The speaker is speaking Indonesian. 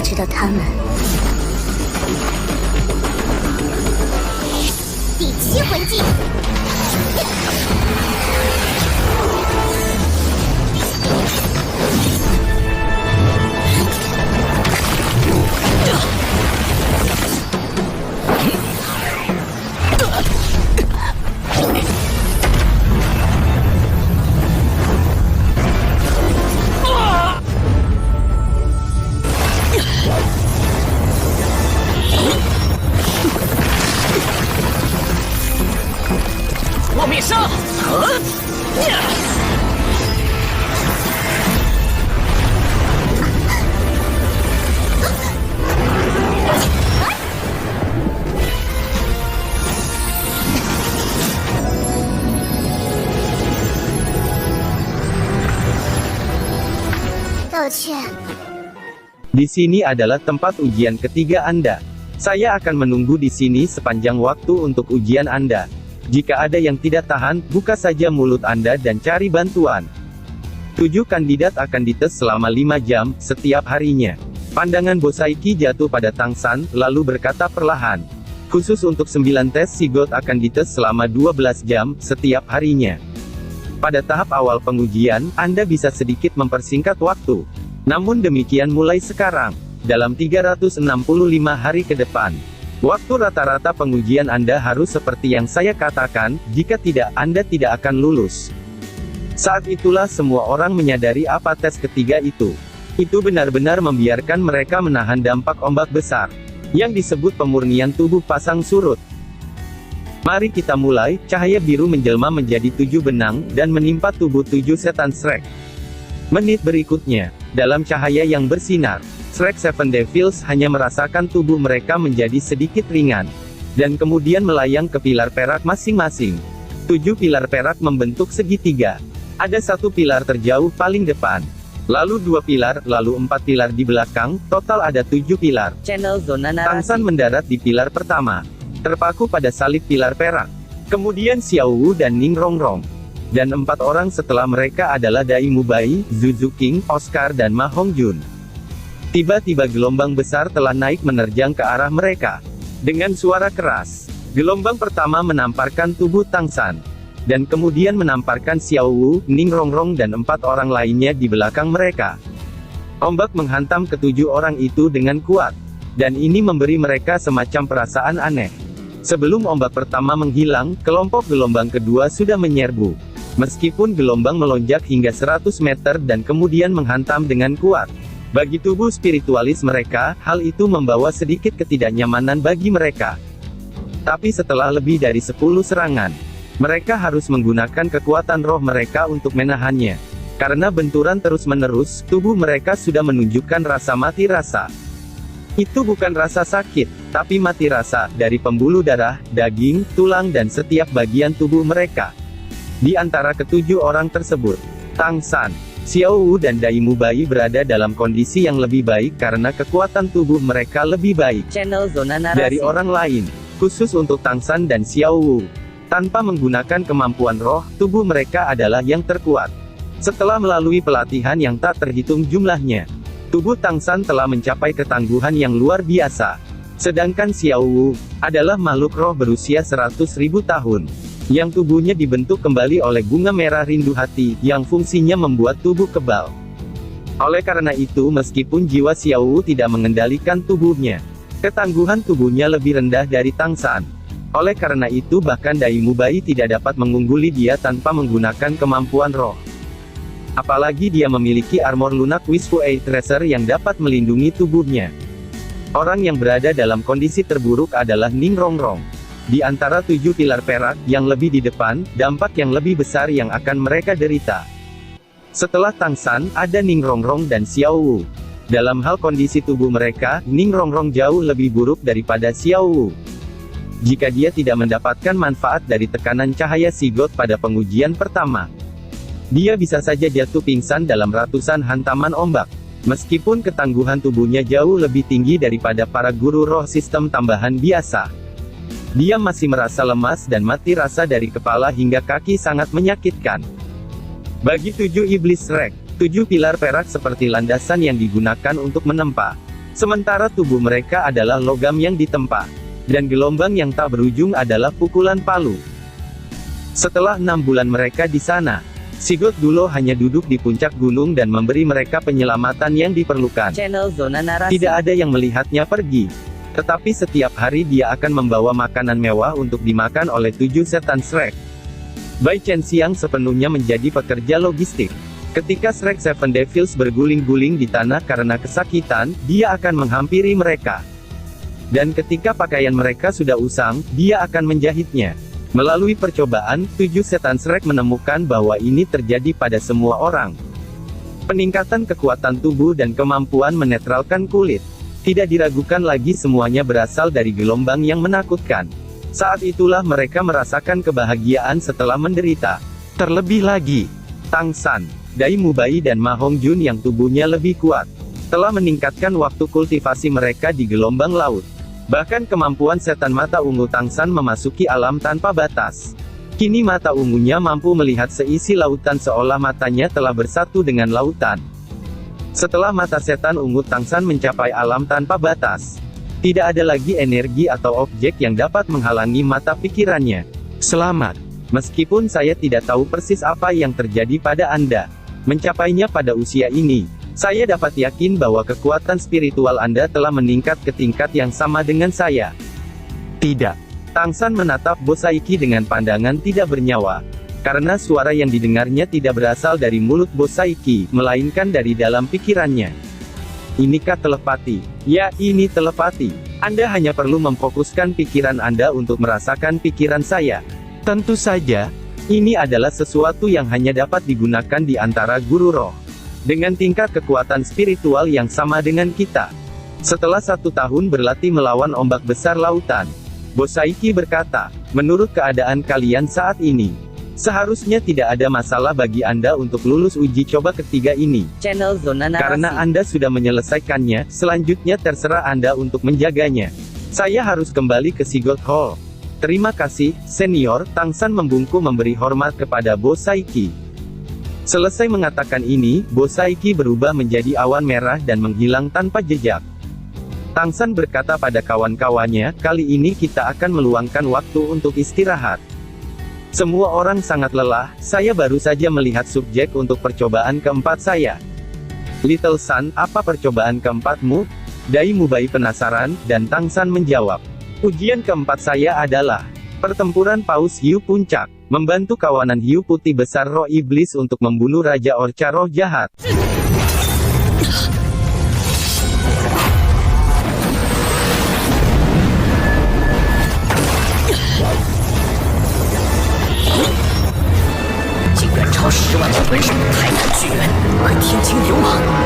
知道他们。第七魂技。 落灭杀！道歉。 Di sini adalah tempat ujian ketiga Anda. Saya akan menunggu di sini sepanjang waktu untuk ujian Anda. Jika ada yang tidak tahan, buka saja mulut Anda dan cari bantuan. 7 kandidat akan dites selama 5 jam, setiap harinya. Pandangan Bosaiki jatuh pada Tang San, lalu berkata perlahan. Khusus untuk 9 tes Sigot akan dites selama 12 jam, setiap harinya. Pada tahap awal pengujian, Anda bisa sedikit mempersingkat waktu. Namun demikian mulai sekarang, dalam 365 hari ke depan. Waktu rata-rata pengujian Anda harus seperti yang saya katakan, jika tidak, Anda tidak akan lulus. Saat itulah semua orang menyadari apa tes ketiga itu. Itu benar-benar membiarkan mereka menahan dampak ombak besar, yang disebut pemurnian tubuh pasang surut. Mari kita mulai, cahaya biru menjelma menjadi 7 benang, dan menimpa tubuh 7 setan Shrek. Menit berikutnya, dalam cahaya yang bersinar, Shrek Seven Devils hanya merasakan tubuh mereka menjadi sedikit ringan. Dan kemudian melayang ke pilar perak masing-masing. 7 pilar perak membentuk segitiga. Ada 1 pilar terjauh paling depan. Lalu 2 pilar, lalu 4 pilar di belakang, total ada 7 pilar. Channel Zona Tang San Narasi. mendarat di pilar pertama. Terpaku pada salib pilar perak. Kemudian Xiao Wu dan Ning Rongrong. Dan 4 orang setelah mereka adalah Dai Mubai, Zuzu King, Oscar dan Ma Hongjun. Tiba-tiba gelombang besar telah naik menerjang ke arah mereka. Dengan suara keras, gelombang pertama menamparkan tubuh Tang San. Dan kemudian menamparkan Xiao Wu, Ning Rongrong dan 4 orang lainnya di belakang mereka. Ombak menghantam ke-7 orang itu dengan kuat. Dan ini memberi mereka semacam perasaan aneh. Sebelum ombak pertama menghilang, kelompok gelombang kedua sudah menyerbu. Meskipun gelombang melonjak hingga 100 meter dan kemudian menghantam dengan kuat. Bagi tubuh spiritualis mereka, hal itu membawa sedikit ketidaknyamanan bagi mereka. Tapi setelah lebih dari 10 serangan, mereka harus menggunakan kekuatan roh mereka untuk menahannya. Karena benturan terus-menerus, tubuh mereka sudah menunjukkan rasa mati rasa. Itu bukan rasa sakit, tapi mati rasa, dari pembuluh darah, daging, tulang dan setiap bagian tubuh mereka. Di antara ke-7 orang tersebut, Tang San, Xiao Wu dan Dai Mubai berada dalam kondisi yang lebih baik karena kekuatan tubuh mereka lebih baik Channel Zona Narasi. dari orang lain, khusus untuk Tang San dan Xiao Wu. Tanpa menggunakan kemampuan roh, tubuh mereka adalah yang terkuat. Setelah melalui pelatihan yang tak terhitung jumlahnya, tubuh Tang San telah mencapai ketangguhan yang luar biasa. Sedangkan Xiao Wu adalah makhluk roh berusia 100.000 tahun. Yang tubuhnya dibentuk kembali oleh bunga merah rindu hati, yang fungsinya membuat tubuh kebal. Oleh karena itu meskipun jiwa Xiao Wu tidak mengendalikan tubuhnya, ketangguhan tubuhnya lebih rendah dari Tang San. Oleh karena itu bahkan Dai Mubai tidak dapat mengungguli dia tanpa menggunakan kemampuan roh. Apalagi dia memiliki armor lunak Wispu Eight Tracer yang dapat melindungi tubuhnya. Orang yang berada dalam kondisi terburuk adalah Ning Rongrong. Di antara 7 pilar perak, yang lebih di depan, dampak yang lebih besar yang akan mereka derita. Setelah Tang San, ada Ning Rongrong dan Xiao Wu. Dalam hal kondisi tubuh mereka, Ning Rongrong jauh lebih buruk daripada Xiao Wu. Jika dia tidak mendapatkan manfaat dari tekanan cahaya Sigot pada pengujian pertama, dia bisa saja jatuh pingsan dalam ratusan hantaman ombak. Meskipun ketangguhan tubuhnya jauh lebih tinggi daripada para guru roh sistem tambahan biasa, dia masih merasa lemas dan mati rasa dari kepala hingga kaki sangat menyakitkan. Bagi 7 iblis Shrek, 7 pilar perak seperti landasan yang digunakan untuk menempa. Sementara tubuh mereka adalah logam yang ditempa. Dan gelombang yang tak berujung adalah pukulan palu. Setelah 6 bulan mereka di sana, Sigurd Dulo hanya duduk di puncak gunung dan memberi mereka penyelamatan yang diperlukan. Channel Zona Narasi. Tidak ada yang melihatnya pergi. Tetapi setiap hari dia akan membawa makanan mewah untuk dimakan oleh 7 setan Shrek. Bai Chen Xiang sepenuhnya menjadi pekerja logistik. Ketika Shrek Seven Devils berguling-guling di tanah karena kesakitan, dia akan menghampiri mereka. Dan ketika pakaian mereka sudah usang, dia akan menjahitnya. Melalui percobaan, 7 setan Shrek menemukan bahwa ini terjadi pada semua orang. Peningkatan kekuatan tubuh dan kemampuan menetralkan kulit. Tidak diragukan lagi semuanya berasal dari gelombang yang menakutkan. Saat itulah mereka merasakan kebahagiaan setelah menderita. Terlebih lagi, Tang San, Dai Mubai dan Ma Hongjun yang tubuhnya lebih kuat, telah meningkatkan waktu kultivasi mereka di gelombang laut. Bahkan kemampuan setan mata ungu Tang San memasuki alam tanpa batas. Kini mata ungunya mampu melihat seisi lautan seolah matanya telah bersatu dengan lautan. Setelah mata setan ungu Tang San mencapai alam tanpa batas, tidak ada lagi energi atau objek yang dapat menghalangi mata pikirannya. Selamat. Meskipun saya tidak tahu persis apa yang terjadi pada Anda mencapainya pada usia ini, saya dapat yakin bahwa kekuatan spiritual Anda telah meningkat ke tingkat yang sama dengan saya. Tidak. Tang San menatap Bo Saiki dengan pandangan tidak bernyawa. Karena suara yang didengarnya tidak berasal dari mulut Bo Saiki, melainkan dari dalam pikirannya. Inikah telepati? Ya, ini telepati. Anda hanya perlu memfokuskan pikiran Anda untuk merasakan pikiran saya. Tentu saja, ini adalah sesuatu yang hanya dapat digunakan di antara guru roh. Dengan tingkat kekuatan spiritual yang sama dengan kita. Setelah 1 tahun berlatih melawan ombak besar lautan, Bo Saiki berkata, menurut keadaan kalian saat ini, seharusnya tidak ada masalah bagi Anda untuk lulus uji coba ketiga ini. Channel Zona Narasi. Karena Anda sudah menyelesaikannya, selanjutnya terserah Anda untuk menjaganya. Saya harus kembali ke Sigurd Hall. Terima kasih, senior. Tang San membungkuk memberi hormat kepada Bo Saiki. Selesai mengatakan ini, Bo Saiki berubah menjadi awan merah dan menghilang tanpa jejak. Tang San berkata pada kawan-kawannya, kali ini kita akan meluangkan waktu untuk istirahat. Semua orang sangat lelah, saya baru saja melihat subjek untuk percobaan keempat saya. Little Sun, apa percobaan keempatmu? Dai Mubai penasaran, dan Tang San menjawab. Ujian keempat saya adalah pertempuran Paus Hiu Puncak. Membantu kawanan hiu putih besar roh iblis untuk membunuh Raja Orca roh jahat. Jika 超10万的魂兽，泰坦巨猿和天津流蟒。